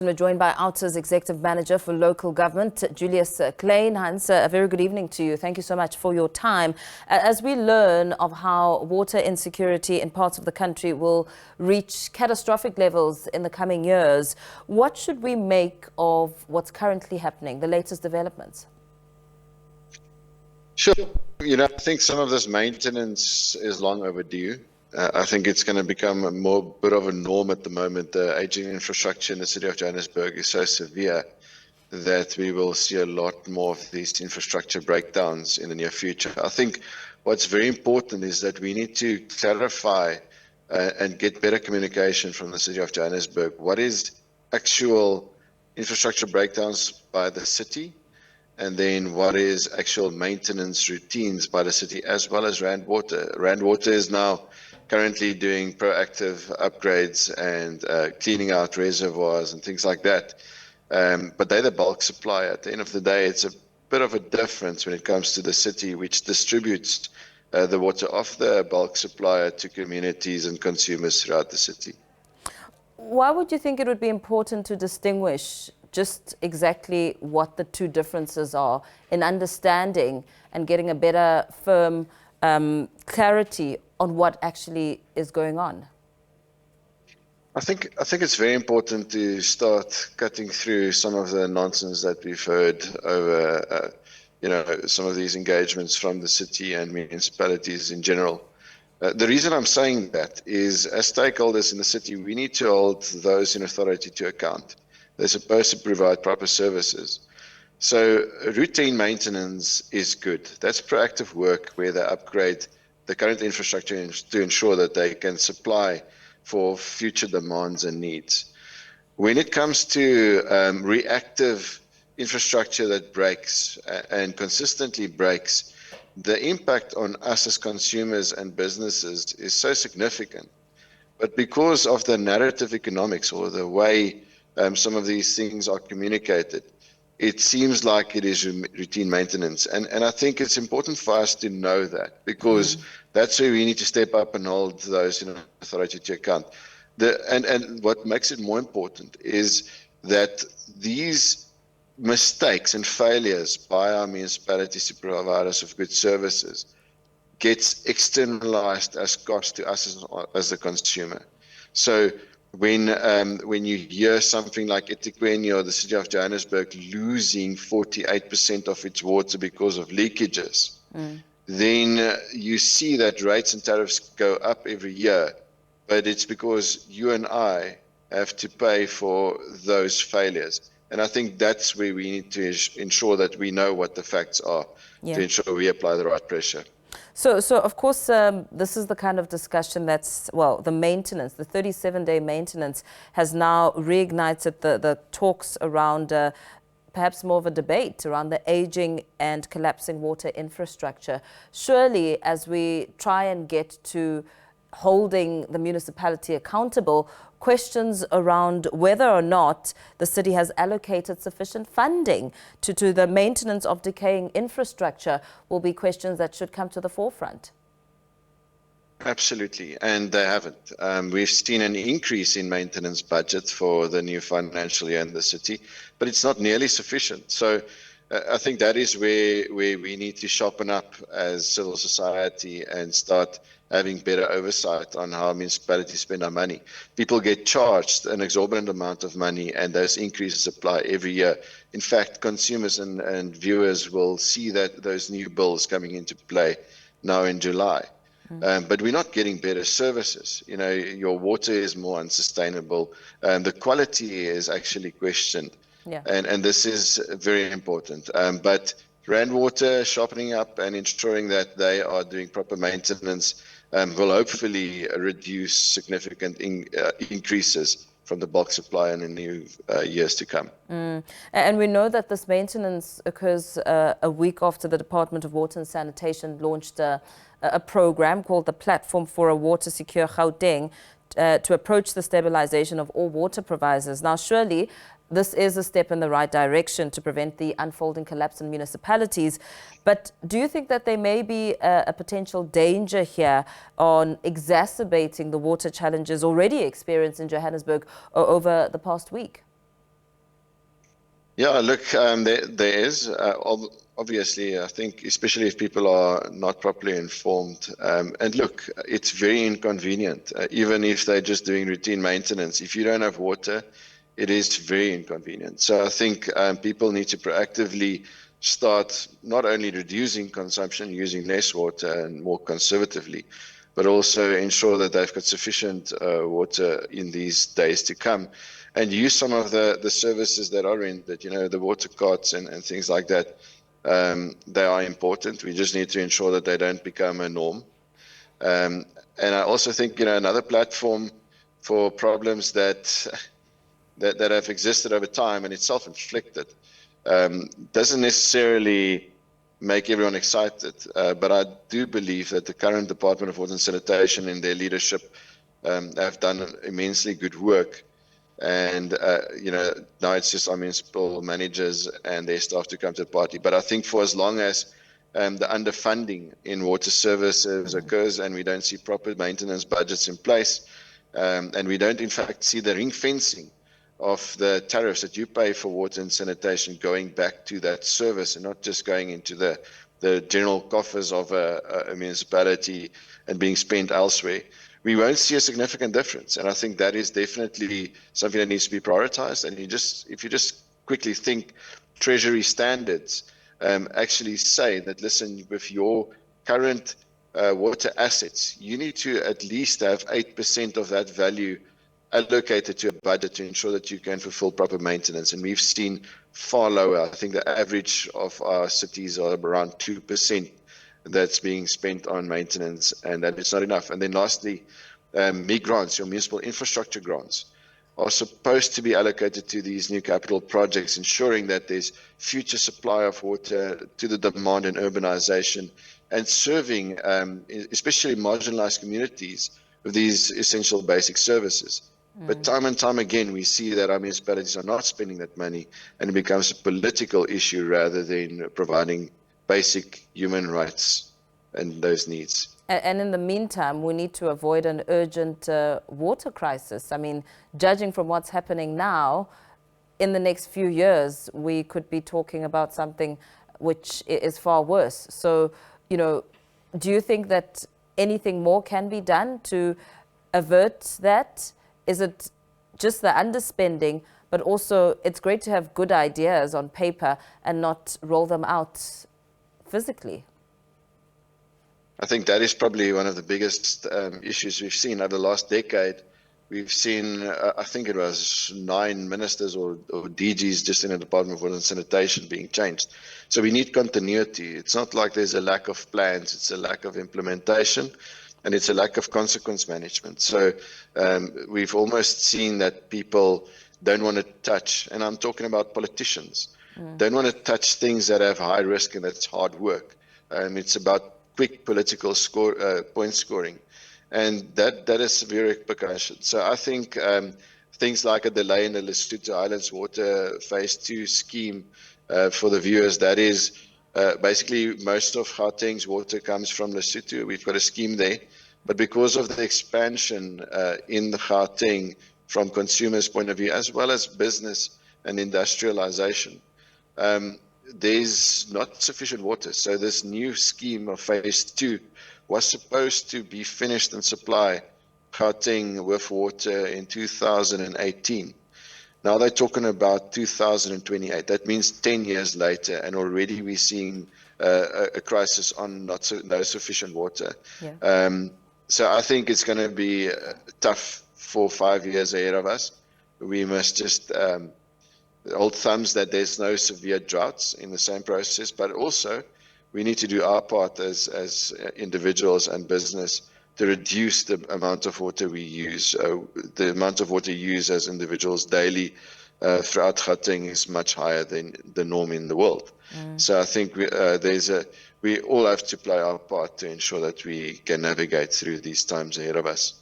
We're joined by OUTA's Executive Manager for Local Government, Julius Kleynhans. A very good evening to you. Thank you so much for your time. As we learn of how water insecurity in parts of the country will reach catastrophic levels in the coming years, what should we make of what's currently happening, the latest developments? Sure. I think some of this maintenance is long overdue. I think it's going to become a bit of a norm at the moment. The aging infrastructure in the city of Johannesburg is so severe that we will see a lot more of these infrastructure breakdowns in the near future. I think what's very important is that we need to clarify and get better communication from the city of Johannesburg. What is actual infrastructure breakdowns by the city? And then what is actual maintenance routines by the city, as well as Rand Water. Rand Water is now currently doing proactive upgrades and cleaning out reservoirs and things like that. But they're the bulk supplier. At the end of the day, it's a bit of a difference when it comes to the city, which distributes the water off the bulk supplier to communities and consumers throughout the city. Why would you think it would be important to distinguish just exactly what the two differences are in understanding and getting a better, firm clarity on what actually is going on? I think it's very important to start cutting through some of the nonsense that we've heard over, some of these engagements from the city and municipalities in general. The reason I'm saying that is, as stakeholders in the city, we need to hold those in authority to account. They're supposed to provide proper services. So routine maintenance is good. That's proactive work where they upgrade the current infrastructure to ensure that they can supply for future demands and needs. When it comes to reactive infrastructure that breaks and consistently breaks, the impact on us as consumers and businesses is so significant. But because of the narrative economics or the way some of these things are communicated, it seems like it is routine maintenance. And I think it's important for us to know that, because that's where we need to step up and hold those in authority to account. And what makes it more important is that these mistakes and failures by our municipalities to provide us with good services gets externalized as cost to us as the consumer. So when you hear something like eThekwini or the city of Johannesburg losing 48% of its water because of leakages, then you see that rates and tariffs go up every year, but it's because you and I have to pay for those failures. And I think that's where we need to ensure that we know what the facts are, to ensure we apply the right pressure. So of course, this is the kind of discussion that's, the maintenance, the 37-day maintenance has now reignited the talks around perhaps more of a debate around the aging and collapsing water infrastructure. Surely, as we try and get to holding the municipality accountable, questions around whether or not the city has allocated sufficient funding to the maintenance of decaying infrastructure will be questions that should come to the forefront. Absolutely, and they haven't. We've seen an increase in maintenance budget for the new financial year in the city, but it's not nearly sufficient. So I think that is where we need to sharpen up as civil society and start having better oversight on how municipalities spend our money. People get charged an exorbitant amount of money, and those increases apply every year. In fact, consumers and viewers will see that those new bills coming into play now in July. But we're not getting better services. Your water is more unsustainable, and the quality is actually questioned. And this is very important. But Rand Water sharpening up and ensuring that they are doing proper maintenance will hopefully reduce significant increases from the bulk supply in the new years to come. And we know that this maintenance occurs a week after the Department of Water and Sanitation launched a program called the Platform for a Water Secure Gauteng to approach the stabilization of all water providers. Now, surely this is a step in the right direction to prevent the unfolding collapse in municipalities. But do you think that there may be a potential danger here on exacerbating the water challenges already experienced in Johannesburg over the past week? Yeah, look, there is. Obviously, I think, especially if people are not properly informed. And look, it's very inconvenient, even if they're just doing routine maintenance. If you don't have water, it is very inconvenient. So I think people need to proactively start not only reducing consumption, using less water and more conservatively, but also ensure that they've got sufficient water in these days to come, and use some of the services that are rendered, the water carts and things like that. They are important. We just need to ensure that they don't become a norm. Um, and I also think, another platform for problems that have existed over time, and it's self-inflicted, doesn't necessarily make everyone excited. But I do believe that the current Department of Water and Sanitation and their leadership have done immensely good work. And, now it's just our municipal managers and their staff to come to the party. But I think for as long as the underfunding in water services occurs and we don't see proper maintenance budgets in place, and we don't, in fact, see the ring fencing of the tariffs that you pay for water and sanitation going back to that service and not just going into the general coffers of a municipality and being spent elsewhere, we won't see a significant difference. And I think that is definitely something that needs to be prioritized. And if you just quickly think, Treasury standards actually say that, listen, with your current water assets, you need to at least have 8% of that value allocated to a budget to ensure that you can fulfill proper maintenance. And we've seen far lower. I think the average of our cities are around 2% that's being spent on maintenance, and that it's not enough. And then lastly, MI grants, your municipal infrastructure grants, are supposed to be allocated to these new capital projects, ensuring that there's future supply of water to the demand and urbanization, and serving especially marginalized communities with these essential basic services. But time and time again, we see that our municipalities are not spending that money, and it becomes a political issue rather than providing basic human rights and those needs. And in the meantime, we need to avoid an urgent water crisis. I mean, judging from what's happening now, in the next few years, we could be talking about something which is far worse. So, do you think that anything more can be done to avert that? Is it just the underspending, but also it's great to have good ideas on paper and not roll them out physically? I think that is probably one of the biggest issues we've seen over the last decade. We've seen, I think it was 9 ministers or DGs just in the Department of Water and Sanitation being changed. So we need continuity. It's not like there's a lack of plans, it's a lack of implementation, and it's a lack of consequence management. So we've almost seen that people don't want to touch, and I'm talking about politicians, don't want to touch things that have high risk and that's hard work. It's about quick political point scoring, and that has severe repercussions. So I think things like a delay in the Lesotho Islands Water Phase 2 scheme, for the viewers, that is basically most of Gauteng's water comes from Lesotho. We've got a scheme there, but because of the expansion in the Gauteng from consumers' point of view, as well as business and industrialization, there's not sufficient water. So this new scheme of Phase 2 was supposed to be finished and supply Gauteng with water in 2018. Now they're talking about 2028. That means 10 years later, and already we're seeing a crisis on no sufficient water. Yeah. So I think it's going to be tough for 5 years ahead of us. We must just hold thumbs that there's no severe droughts in the same process, but also we need to do our part as individuals and business to reduce the amount of water we use. The amount of water used as individuals daily throughout Gauteng is much higher than the norm in the world. So I think we all have to play our part to ensure that we can navigate through these times ahead of us.